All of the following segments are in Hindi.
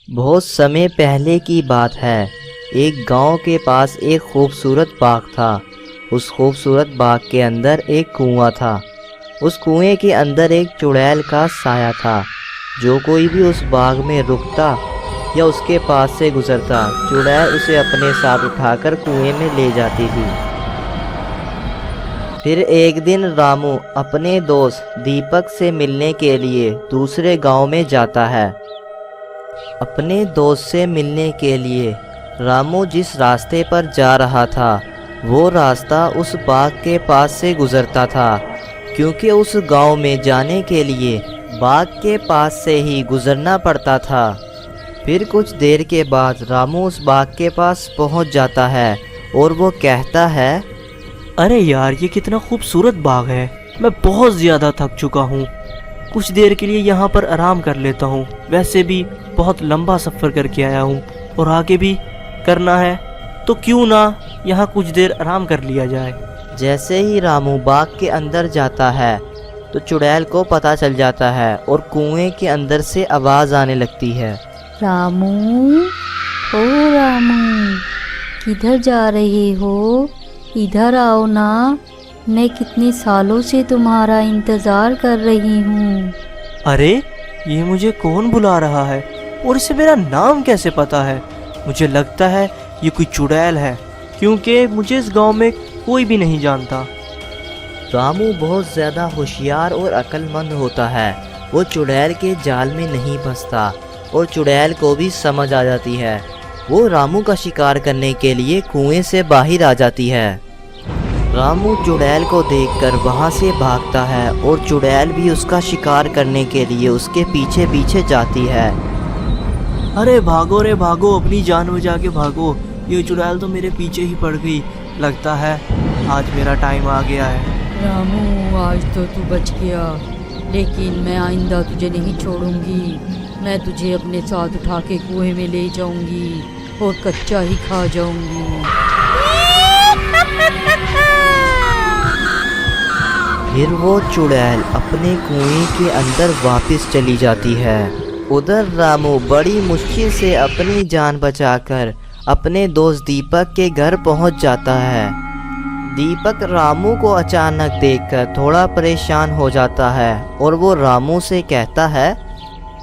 बहुत समय पहले की बात है। एक गांव के पास एक खूबसूरत बाग था। उस खूबसूरत बाग के अंदर एक कुआं था। उस कुएं के अंदर एक चुड़ैल का साया था। जो कोई भी उस बाग में रुकता या उसके पास से गुजरता, चुड़ैल उसे अपने साथ उठाकर कुएं में ले जाती थी। फिर एक दिन रामू अपने दोस्त दीपक से मिलने के लिए दूसरे गांव में जाता है। अपने दोस्त से मिलने के लिए रामू जिस रास्ते पर जा रहा था, वो रास्ता उस बाग के पास से गुजरता था, क्योंकि उस गांव में जाने के लिए बाग के पास से ही गुजरना पड़ता था। फिर कुछ देर के बाद रामू उस बाग के पास पहुंच जाता है और वो कहता है, अरे यार, ये कितना खूबसूरत बाग है। मैं बहुत ज़्यादा थक चुका हूँ। कुछ देर के लिए यहाँ पर आराम कर लेता हूँ। वैसे भी बहुत लंबा सफ़र करके आया हूँ और आगे भी करना है, तो क्यों ना यहाँ कुछ देर आराम कर लिया जाए। जैसे ही रामू बाग के अंदर जाता है तो चुड़ैल को पता चल जाता है और कुएं के अंदर से आवाज़ आने लगती है। रामू, ओ रामू, किधर जा रहे हो? इधर आओ ना, मैं कितने सालों से तुम्हारा इंतज़ार कर रही हूँ। अरे, ये मुझे कौन बुला रहा है और इसे मेरा नाम कैसे पता है? मुझे लगता है ये कोई चुड़ैल है, क्योंकि मुझे इस गांव में कोई भी नहीं जानता। रामू बहुत ज़्यादा होशियार और अक्लमंद होता है। वो चुड़ैल के जाल में नहीं फंसता और चुड़ैल को भी समझ आ जाती है। वो रामू का शिकार करने के लिए कुएं से बाहर आ जाती है। रामू चुड़ैल को देखकर वहां से भागता है और चुड़ैल भी उसका शिकार करने के लिए उसके पीछे पीछे जाती है। अरे भागो रे भागो, अपनी जान बचा के भागो। ये चुड़ैल तो मेरे पीछे ही पड़ गई। लगता है आज मेरा टाइम आ गया है। रामू, आज तो तू बच गया, लेकिन मैं आइंदा तुझे नहीं छोड़ूंगी। मैं तुझे अपने साथ उठा के कुएं में ले जाऊंगी और कच्चा ही खा जाऊंगी। फिर वो चुड़ैल अपने कुएं के अंदर वापस चली जाती है। उधर रामू बड़ी मुश्किल से अपनी जान बचाकर अपने दोस्त दीपक के घर पहुंच जाता है। दीपक रामू को अचानक देखकर थोड़ा परेशान हो जाता है और वो रामू से कहता है,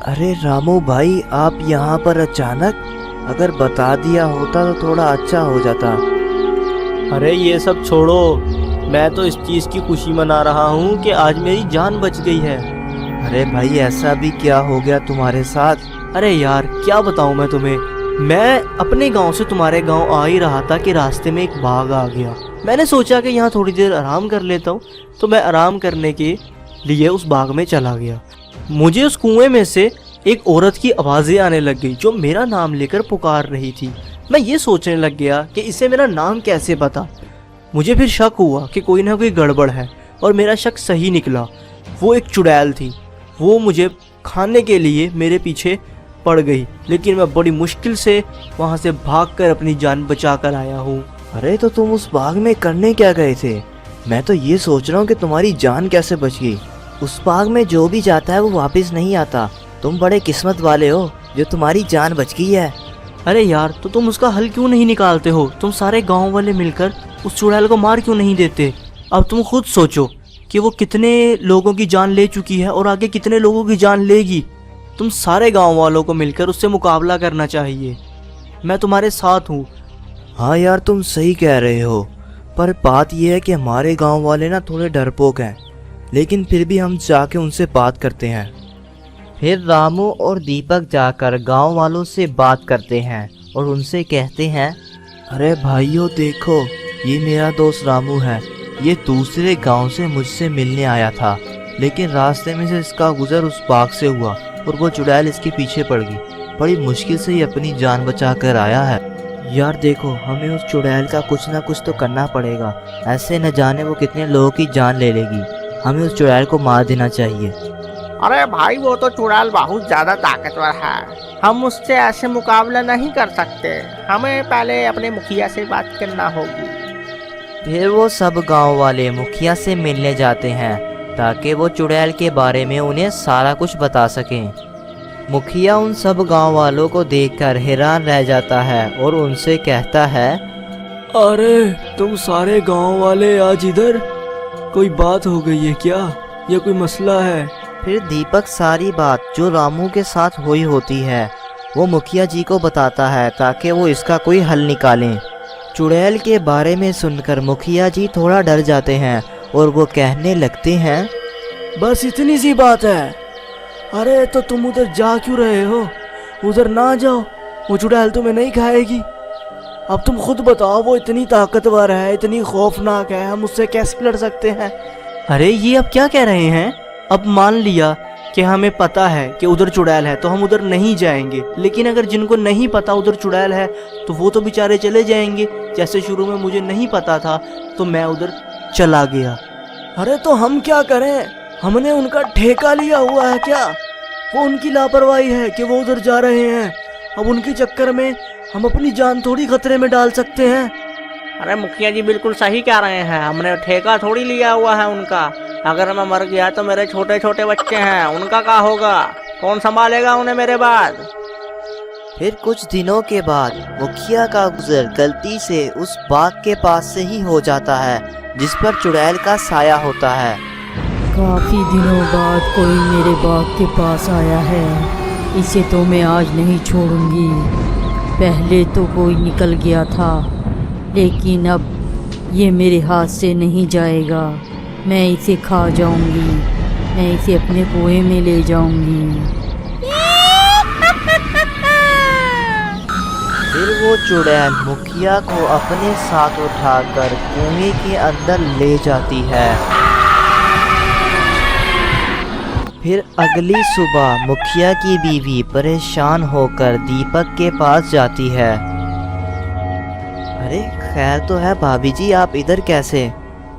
अरे रामू भाई, आप यहाँ पर अचानक? अगर बता दिया होता तो थोड़ा अच्छा हो जाता। अरे ये सब छोड़ो, मैं तो इस चीज़ की खुशी मना रहा हूँ कि आज मेरी जान बच गई है। अरे भाई, ऐसा भी क्या हो गया तुम्हारे साथ? अरे यार, क्या बताऊँ मैं तुम्हें। मैं अपने गांव से तुम्हारे गांव आ ही रहा था कि रास्ते में एक बाघ आ गया। मैंने सोचा कि यहाँ थोड़ी देर आराम कर लेता हूँ, तो मैं आराम करने के लिए उस बाग में चला गया। मुझे उस कुएं में से एक औरत की आवाज़ें आने लग गई जो मेरा नाम लेकर पुकार रही थी। मैं ये सोचने लग गया कि इसे मेरा नाम कैसे पता। मुझे फिर शक हुआ कि कोई ना कोई गड़बड़ है और मेरा शक सही निकला। वो एक चुड़ैल थी। वो मुझे खाने के लिए मेरे पीछे पड़ गई, लेकिन मैं बड़ी मुश्किल से वहाँ से भागकर अपनी जान बचा कर आया हूँ। अरे तो तुम उस बाग में करने क्या गए थे? मैं तो ये सोच रहा हूँ कि तुम्हारी जान कैसे बच गई। उस बाग में जो भी जाता है वो वापस नहीं आता। तुम बड़े किस्मत वाले हो जो तुम्हारी जान बच गई है। अरे यार, तो तुम उसका हल क्यों नहीं निकालते हो? तुम सारे गांव वाले मिलकर उस चुड़ैल को मार क्यों नहीं देते? अब तुम खुद सोचो कि वो कितने लोगों की जान ले चुकी है और आगे कितने लोगों की जान लेगी। तुम सारे गांव वालों को मिलकर उससे मुकाबला करना चाहिए। मैं तुम्हारे साथ हूँ। हाँ यार, तुम सही कह रहे हो, पर बात यह है कि हमारे गांव वाले ना थोड़े डरपोक हैं, लेकिन फिर भी हम जाके उनसे बात करते हैं। फिर रामू और दीपक जाकर गांव वालों से बात करते हैं और उनसे कहते हैं, अरे भाइयों देखो, ये मेरा दोस्त रामू है। ये दूसरे गांव से मुझसे मिलने आया था, लेकिन रास्ते में से इसका गुजर उस बाग से हुआ और वो चुड़ैल इसके पीछे पड़ गई। बड़ी मुश्किल से ही अपनी जान बचा कर आया है। यार देखो, हमें उस चुड़ैल का कुछ ना कुछ तो करना पड़ेगा। ऐसे न जाने वो कितने लोगों की जान ले लेगी। हमें उस चुड़ैल को मार देना चाहिए। अरे भाई, वो तो चुड़ैल बहुत ज्यादा ताकतवर है। हम उससे ऐसे मुकाबला नहीं कर सकते। हमें पहले अपने मुखिया से बात करना होगी। फिर वो सब गांव वाले मुखिया से मिलने जाते हैं ताकि वो चुड़ैल के बारे में उन्हें सारा कुछ बता सकें। मुखिया उन सब गांव वालों को देखकर हैरान रह जाता है और उनसे कहता है, अरे तुम सारे गांव वाले आज इधर, कोई बात हो गई है क्या? या कोई मसला है? फिर दीपक सारी बात जो रामू के साथ हुई होती है वो मुखिया जी को बताता है ताकि वो इसका कोई हल निकालें। चुड़ैल के बारे में सुनकर मुखिया जी थोड़ा डर जाते हैं और वो कहने लगते हैं, बस इतनी सी बात है। अरे तो तुम उधर जा क्यों रहे हो? उधर ना जाओ, वो चुड़ैल तुम्हें नहीं खाएगी। अब तुम खुद बताओ, वो इतनी ताकतवर है, इतनी खौफनाक है, हम उससे कैसे लड़ सकते हैं? अरे ये अब क्या कह रहे हैं? अब मान लिया कि हमें पता है कि उधर चुड़ैल है तो हम उधर नहीं जाएंगे, लेकिन अगर जिनको नहीं पता उधर चुड़ैल है तो वो तो बेचारे चले जाएंगे। जैसे शुरू में मुझे नहीं पता था तो मैं उधर चला गया। अरे तो हम क्या करें? हमने उनका ठेका लिया हुआ है क्या? वो उनकी लापरवाही है कि वो उधर जा रहे हैं। अब उनके चक्कर में हम अपनी जान थोड़ी खतरे में डाल सकते हैं। अरे मुखिया जी बिल्कुल सही कह रहे हैं, हमने ठेका थोड़ी लिया हुआ है उनका। अगर मैं मर गया तो मेरे छोटे छोटे बच्चे हैं, उनका क्या होगा? कौन संभालेगा उन्हें मेरे बाद? फिर कुछ दिनों के बाद मुखिया का गुजर गलती से उस बाग के पास से ही हो जाता है जिस पर चुड़ैल का साया होता है। काफ़ी दिनों बाद कोई मेरे बाग के पास आया है, इसे तो मैं आज नहीं छोड़ूंगी। पहले तो कोई निकल गया था, लेकिन अब ये मेरे हाथ से नहीं जाएगा। मैं इसे खा जाऊंगी, मैं इसे अपने कुएं में ले जाऊंगी। फिर वो चुड़ैल मुखिया को अपने साथ उठाकर कुएं के अंदर ले जाती है। फिर अगली सुबह मुखिया की बीवी परेशान होकर दीपक के पास जाती है। अरे खैर तो है भाभी जी, आप इधर कैसे?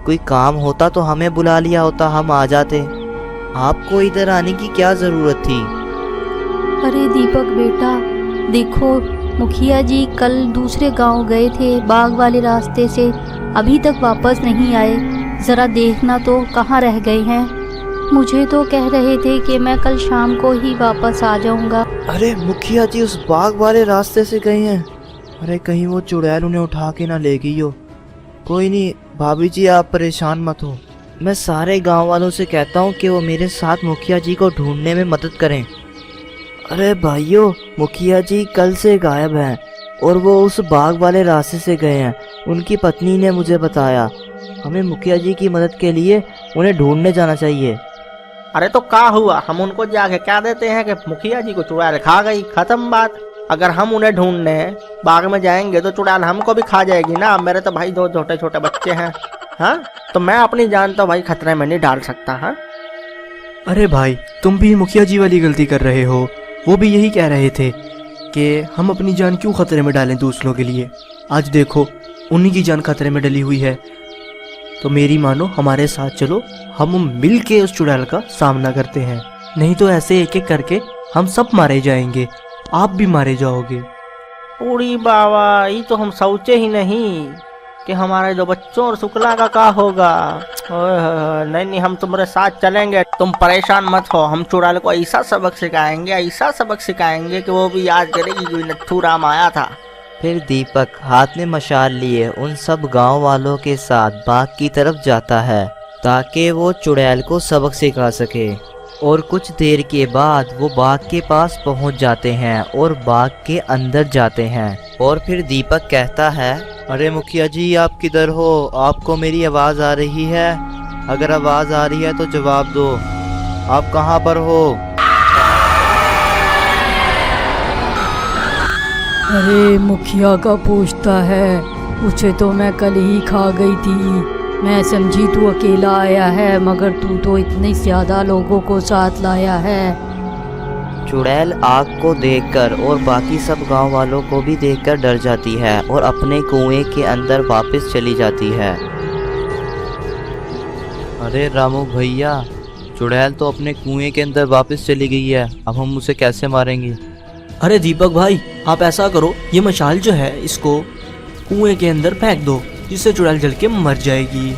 कोई काम होता तो हमें बुला लिया होता, हम आ जाते। आपको इधर आने की क्या ज़रूरत थी? अरे दीपक बेटा, देखो मुखिया जी कल दूसरे गांव गए थे बाग वाले रास्ते से, अभी तक वापस नहीं आए। ज़रा देखना तो कहाँ रह गए हैं। मुझे तो कह रहे थे कि मैं कल शाम को ही वापस आ जाऊंगा। अरे मुखिया जी उस बाग वाले रास्ते से गए हैं। अरे कहीं वो चुड़ैल उन्हें उठा के ना ले गई हो। कोई नहीं भाभी जी, आप परेशान मत हो। मैं सारे गांव वालों से कहता हूँ कि वो मेरे साथ मुखिया जी को ढूंढने में मदद करें। अरे भाइयों, मुखिया जी कल से गायब हैं और वो उस बाग वाले रास्ते से गए हैं। उनकी पत्नी ने मुझे बताया। हमें मुखिया जी की मदद के लिए उन्हें ढूंढने जाना चाहिए। अरे तो क्या हुआ? हम उनको जाके क्या देते हैं कि मुखिया जी को चुड़ैल खा गई, खत्म बात। अगर हम उन्हें ढूंढने बाग में जाएंगे तो चुड़ैल हमको भी खा जाएगी ना। मेरे तो भाई दो छोटे छोटे बच्चे हैं। हाँ, तो मैं अपनी जान तो भाई खतरे में नहीं डाल सकता। हाँ अरे भाई, तुम भी मुखिया जी वाली गलती कर रहे हो। वो भी यही कह रहे थे कि हम अपनी जान क्यों खतरे में डालें दूसरों के लिए। आज देखो उन्हीं की जान खतरे में डली हुई है। तो मेरी मानो, हमारे साथ चलो, हम मिल के उस चुड़ैल का सामना करते हैं। नहीं तो ऐसे एक एक करके हम सब मारे जाएंगे, आप भी मारे जाओगे। उड़ी बाबा, ये तो हम सोचे ही नहीं कि हमारे दो बच्चों और शुक्ला का क्या होगा। नहीं नहीं, हम तुम्हारे साथ चलेंगे, तुम परेशान मत हो। हम चुड़ैल को ऐसा सबक सिखाएंगे, ऐसा सबक सिखाएंगे कि वो भी याद करेगी कि नत्थू राम आया था। फिर दीपक हाथ में मशाल लिए उन सब गांव वालों के साथ बाग की तरफ जाता है ताकि वो चुड़ैल को सबक सिखा सके। और कुछ देर के बाद वो बाग के पास पहुंच जाते हैं और बाग के अंदर जाते हैं। और फिर दीपक कहता है, अरे मुखिया जी, आप किधर हो? आपको मेरी आवाज़ आ रही है? अगर आवाज़ आ रही है तो जवाब दो। आप कहाँ पर हो? अरे मुखिया का पूछता है, उसे तो मैं कल ही खा गई थी। मैं समझी तू अकेला आया है, मगर तू तो इतने ज़्यादा लोगों को साथ लाया है। चुड़ैल आग को देखकर और बाकी सब गांव वालों को भी देखकर डर जाती है और अपने कुएं के अंदर वापस चली जाती है। अरे रामू भैया, चुड़ैल तो अपने कुएं के अंदर वापस चली गई है। अब हम उसे कैसे मारेंगे? अरे दीपक भाई, आप ऐसा करो, ये मशाल जो है इसको कुएं के अंदर फेंक दो, जिससे चुड़ैल जल के मर जाएगी।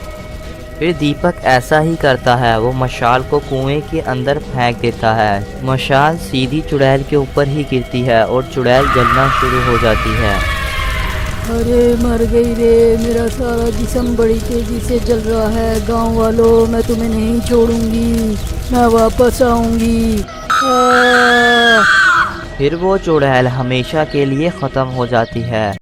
फिर दीपक ऐसा ही करता है, वो मशाल को कुएं के अंदर फेंक देता है। मशाल सीधी चुड़ैल के ऊपर ही गिरती है और चुड़ैल जलना शुरू हो जाती है। अरे मर गई रे, मेरा सारा जिस्म बड़ी तेजी से जल रहा है। गांव वालों, मैं तुम्हें नहीं छोड़ूंगी, मैं वापस आऊंगी। फिर वो चुड़ैल हमेशा के लिए ख़त्म हो जाती है।